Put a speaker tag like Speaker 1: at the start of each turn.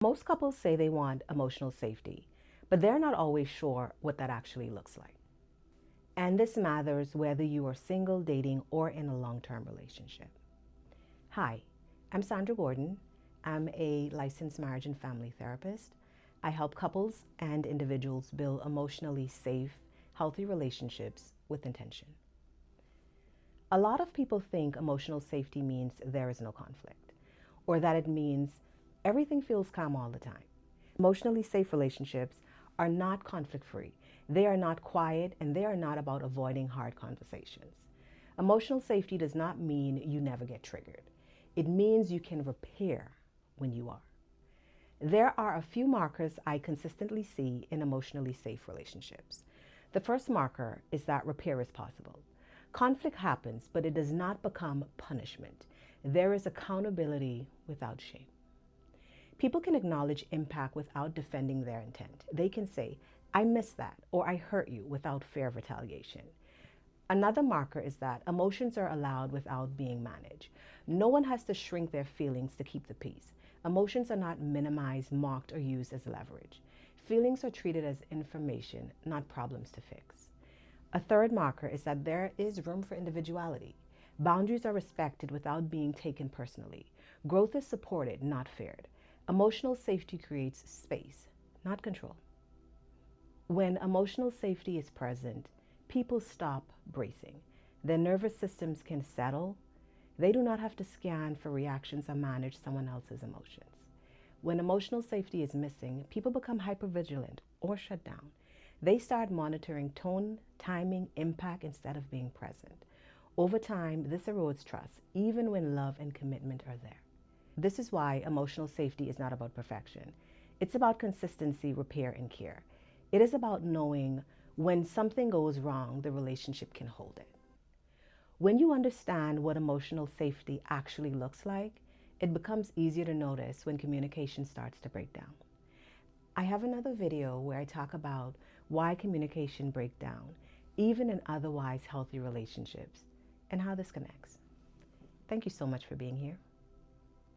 Speaker 1: Most couples say they want emotional safety, but they're not always sure what that actually looks like. And this matters whether you are single, dating, or in a long-term relationship. Hi, I'm Sandra Gordon. I'm a licensed marriage and family therapist. I help couples and individuals build emotionally safe, healthy relationships with intention. A lot of people think emotional safety means there is no conflict, or that it means everything feels calm all the time. Emotionally safe relationships are not conflict-free. They are not quiet, and they are not about avoiding hard conversations. Emotional safety does not mean you never get triggered. It means you can repair when you are. There are a few markers I consistently see in emotionally safe relationships. The first marker is that repair is possible. Conflict happens, but it does not become punishment. There is accountability without shame. People can acknowledge impact without defending their intent. They can say, I missed that, or I hurt you, without fear of retaliation. Another marker is that emotions are allowed without being managed. No one has to shrink their feelings to keep the peace. Emotions are not minimized, mocked, or used as leverage. Feelings are treated as information, not problems to fix. A third marker is that there is room for individuality. Boundaries are respected without being taken personally. Growth is supported, not feared. Emotional safety creates space, not control. When emotional safety is present, people stop bracing. Their nervous systems can settle. They do not have to scan for reactions or manage someone else's emotions. When emotional safety is missing, people become hypervigilant or shut down. They start monitoring tone, timing, impact instead of being present. Over time, this erodes trust, even when love and commitment are there. This is why emotional safety is not about perfection. It's about consistency, repair, and care. It is about knowing when something goes wrong, the relationship can hold it. When you understand what emotional safety actually looks like, it becomes easier to notice when communication starts to break down. I have another video where I talk about why communication breaks down, even in otherwise healthy relationships, and how this connects. Thank you so much for being here.